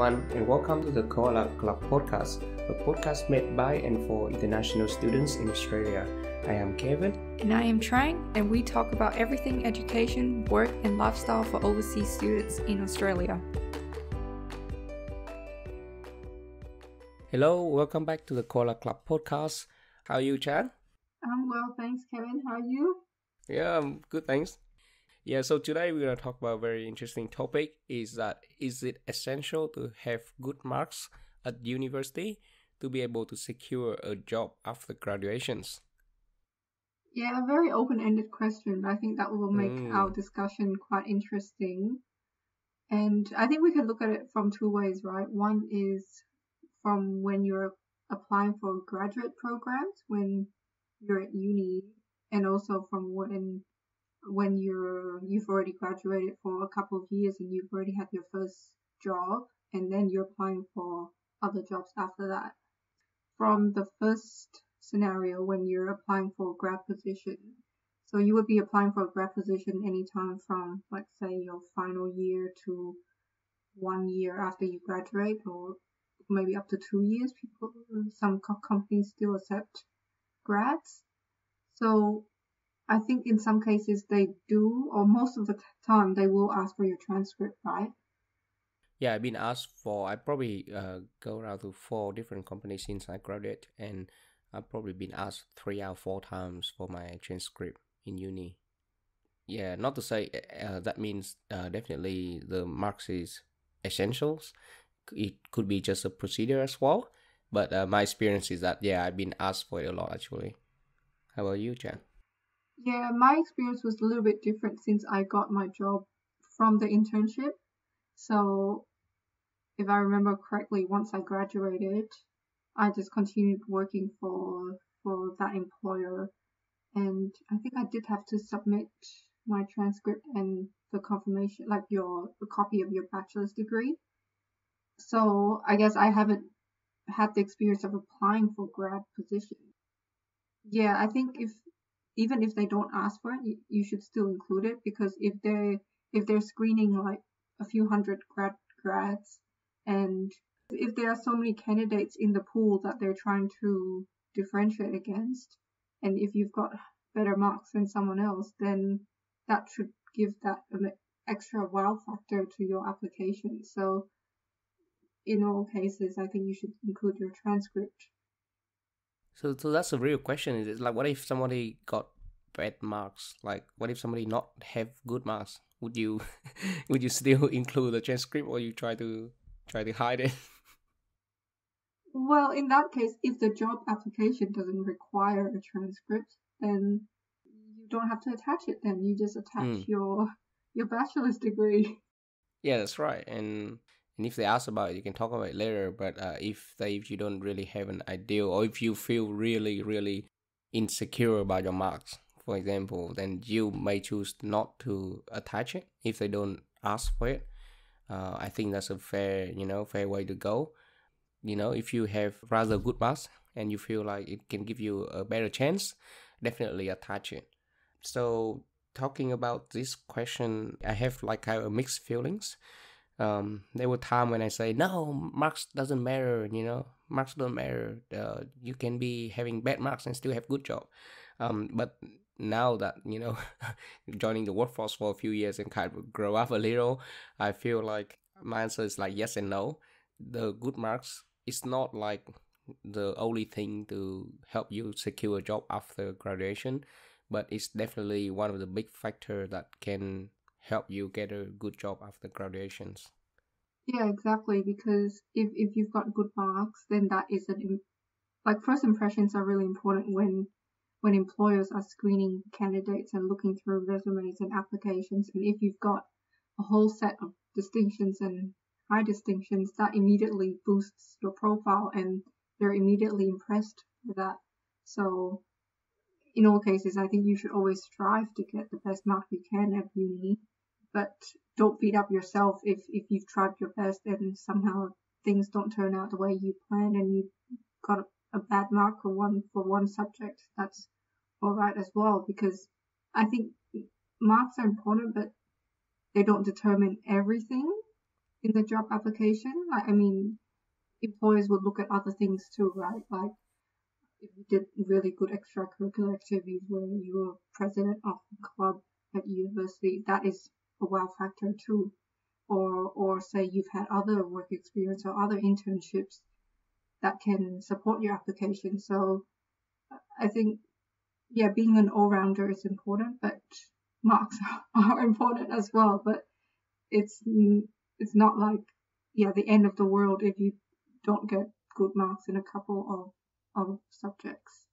everyone, and welcome to the Koala Club Podcast, a podcast made by and for international students in Australia. I am Kevin. And I am Trang, and we talk about everything education, work, and lifestyle for overseas students in Australia. Hello, welcome back to the Koala Club Podcast. How are you, Chan? I'm well, thanks, Kevin. How are you? Yeah, I'm good, thanks. Yeah, so today we're going to talk about a very interesting topic, is it essential to have good marks at university to be able to secure a job after graduations? Yeah, a very open-ended question, but I think that will make our discussion quite interesting. And I think we can look at it from two ways, right? One is from when you're applying for graduate programs, when you're at uni, and also from when you've already graduated for a couple of years and you've already had your first job, and then you're applying for other jobs after that. From the first scenario, when you're applying for a grad position, so you would be applying for a grad position anytime from, like, say, your final year to 1 year after you graduate, or maybe up to 2 years. Some companies still accept grads. So I think in some cases they do, or most of the time they will ask for your transcript, right? Yeah, I've been asked for, I probably go around to 4 different companies since I graduated, and I've probably been asked 3 or 4 times for my transcript in uni. Yeah, not to say that means definitely the marks is essentials. It could be just a procedure as well, but my experience is that, yeah, I've been asked for it a lot actually. How about you, Jan? Yeah, my experience was a little bit different since I got my job from the internship. So if I remember correctly, once I graduated, I just continued working for that employer. And I think I did have to submit my transcript and the confirmation, like a copy of your bachelor's degree. So I guess I haven't had the experience of applying for grad positions. Yeah, I think even if they don't ask for it, you should still include it, because if they're screening like a few hundred grads, and if there are so many candidates in the pool that they're trying to differentiate against, and if you've got better marks than someone else, then that should give that extra wow factor to your application. So in all cases, I think you should include your transcript. So that's a real question. Is it like, what if somebody got bad marks? Like, what if somebody not have good marks? Would you would you still include the transcript, or you try to hide it? Well, in that case, if the job application doesn't require a transcript, then you don't have to attach it. Then you just attach your bachelor's degree. Yeah, that's right. And if they ask about it, you can talk about it later. But if you don't really have an idea, or if you feel really, really insecure about your marks, for example, then you may choose not to attach it if they don't ask for it. I think that's a fair way to go. If you have rather good marks and you feel like it can give you a better chance, definitely attach it. So talking about this question, I have like kind of mixed feelings. There were times when I say, no, marks doesn't matter, marks don't matter. You can be having bad marks and still have good job. But now that, joining the workforce for a few years and kind of grow up a little, I feel like my answer is like yes and no. The good marks is not like the only thing to help you secure a job after graduation, but it's definitely one of the big factors that can help you get a good job after graduations. Yeah, exactly. Because if you've got good marks, then that is like, first impressions are really important when employers are screening candidates and looking through resumes and applications. And if you've got a whole set of distinctions and high distinctions, that immediately boosts your profile, and they're immediately impressed with that. So in all cases, I think you should always strive to get the best mark you can at uni, but don't beat up yourself if you've tried your best and somehow things don't turn out the way you planned and you got a bad mark for one subject. That's all right as well, because I think marks are important, but they don't determine everything. in the job application. Like, I mean, employers would look at other things too, right? Like, if you did really good extracurricular activities where you were president of a club at university, that is a wow factor too. Or say you've had other work experience or other internships that can support your application. So I think, yeah, being an all-rounder is important, but marks are important as well. But it's not like, yeah, the end of the world if you don't get good marks in a couple of subjects.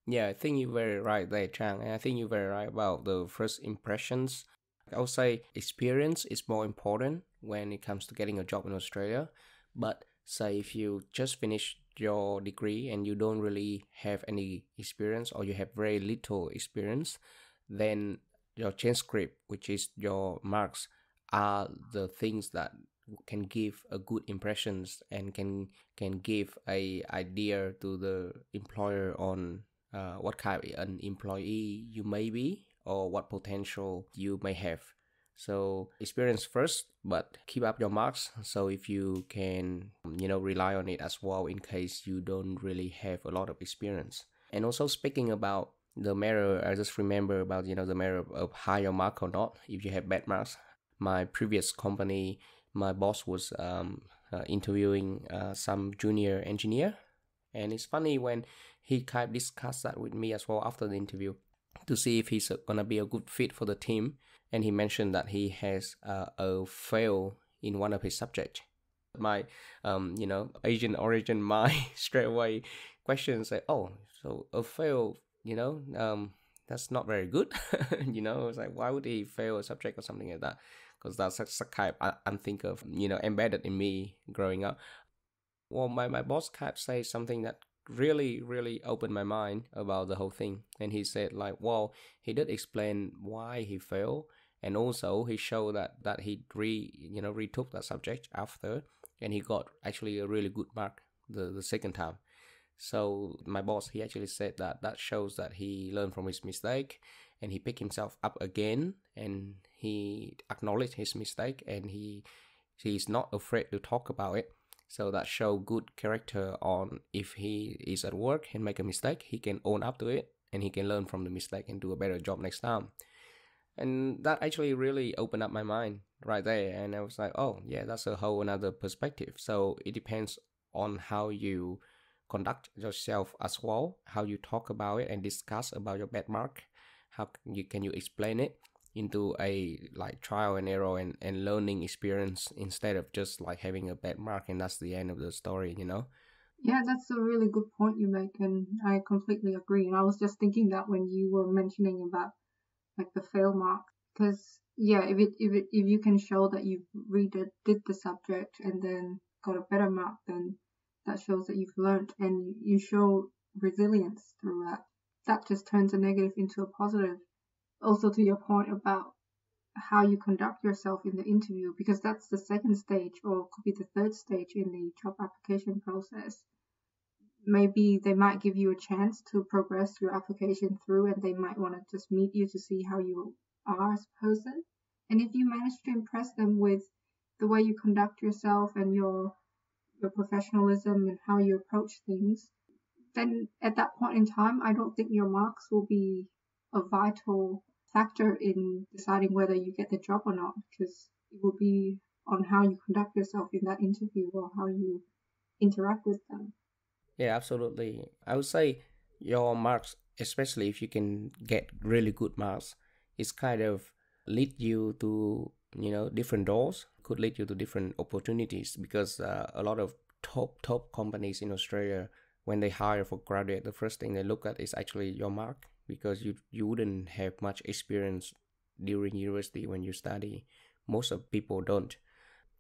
Yeah, I think you're very right there, Chang. And I think you're very right about the first impressions. I would say experience is more important when it comes to getting a job in Australia. But say if you just finish your degree and you don't really have any experience or you have very little experience, then your transcript, which is your marks, are the things that can give a good impressions and can give a idea to the employer on what kind of an employee you may be or what potential you may have. So experience first, but keep up your marks. So if you can, rely on it as well in case you don't really have a lot of experience. And also speaking about the matter, I just remember about, the matter of higher mark or not. If you have bad marks, my previous company, my boss was interviewing some junior engineer. And it's funny when he kind of discussed that with me as well after the interview to see if he's gonna be a good fit for the team. And he mentioned that he has a fail in one of his subjects. My, Asian origin mind straight away questions like, oh, so a fail, that's not very good. It's like, why would he fail a subject or something like that? Because that's such a kind of unthinkable, embedded in me growing up. Well, my boss kind of say something that really, really opened my mind about the whole thing. And he said like, well, he did explain why he failed. And also he showed that he retook that subject after, and he got actually a really good mark the second time. So my boss, he actually said that shows that he learned from his mistake and he picked himself up again and he acknowledged his mistake and he's not afraid to talk about it. So that show good character on if he is at work and make a mistake, he can own up to it and he can learn from the mistake and do a better job next time. And that actually really opened up my mind right there. And I was like, oh yeah, that's a whole another perspective. So it depends on how you conduct yourself as well, how you talk about it and discuss about your bad mark. How can you explain it into a like trial and error and learning experience instead of just like having a bad mark and that's the end of the story, Yeah, that's a really good point you make, and I completely agree. And I was just thinking that when you were mentioning about like the fail mark, because yeah, if you can show that you did the subject and then got a better mark, then that shows that you've learned and you show resilience through that. That just turns a negative into a positive. Also, to your point about how you conduct yourself in the interview, because that's the second stage or could be the third stage in the job application process. Maybe they might give you a chance to progress your application through and they might want to just meet you to see how you are as a person. And if you manage to impress them with the way you conduct yourself and your professionalism and how you approach things, then at that point in time, I don't think your marks will be a vital factor in deciding whether you get the job or not, because it will be on how you conduct yourself in that interview or how you interact with them. Yeah, absolutely. I would say your marks, especially if you can get really good marks, it's kind of lead you to, different doors, could lead you to different opportunities because a lot of top companies in Australia, when they hire for graduate, the first thing they look at is actually your mark because you wouldn't have much experience during university when you study. Most of people don't.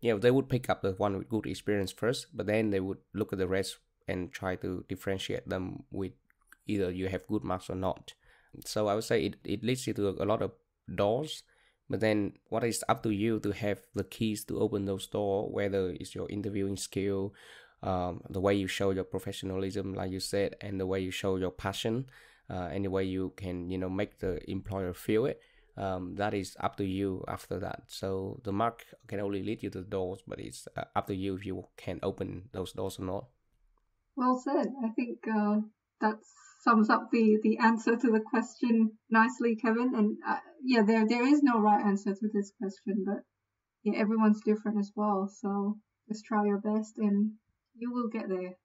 They would pick up the one with good experience first, but then they would look at the rest and try to differentiate them with either you have good marks or not. So I would say it leads you to a lot of doors, but then what is up to you to have the keys to open those doors, whether it's your interviewing skill, the way you show your professionalism, like you said, and the way you show your passion, and the way you can, make the employer feel it. that is up to you after that. So the mark can only lead you to the doors, but it's up to you if you can open those doors or not. Well said. I think that sums up the answer to the question nicely, Kevin. And yeah, there is no right answer to this question, but yeah, everyone's different as well. So just try your best, and you will get there.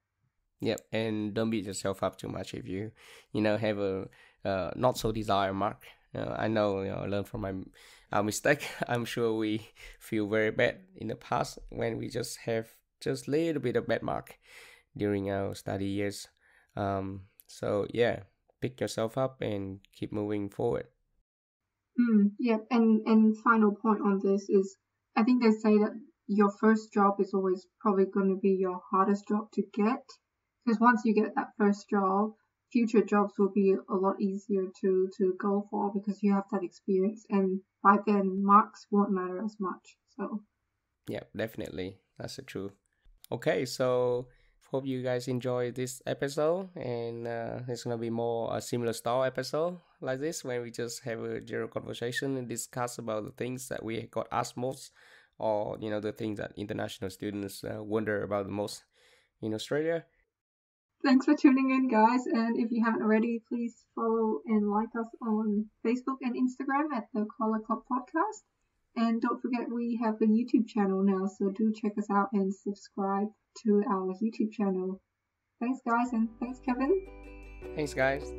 Yep, and don't beat yourself up too much if you have a not so desired mark. I know, I learned from our mistake. I'm sure we feel very bad in the past when we just have just little bit of bad mark during our study years. So yeah, pick yourself up and keep moving forward. Yeah, and final point on this is, I think they say that your first job is always probably going to be your hardest job to get, because once you get that first job, future jobs will be a lot easier to go for because you have that experience, and by then marks won't matter as much. So Yeah, definitely, that's the truth. Okay, so hope you guys enjoy this episode, and it's gonna be more a similar style episode like this when we just have a general conversation and discuss about the things that we got asked most, or the things that international students wonder about the most in Australia. thanks for tuning in, guys, and if you haven't already, please follow and like us on Facebook and Instagram at the Koala Club Podcast. And don't forget, we have a YouTube channel now, so do check us out and subscribe to our YouTube channel. Thanks, guys, and thanks, Kevin. Thanks, guys.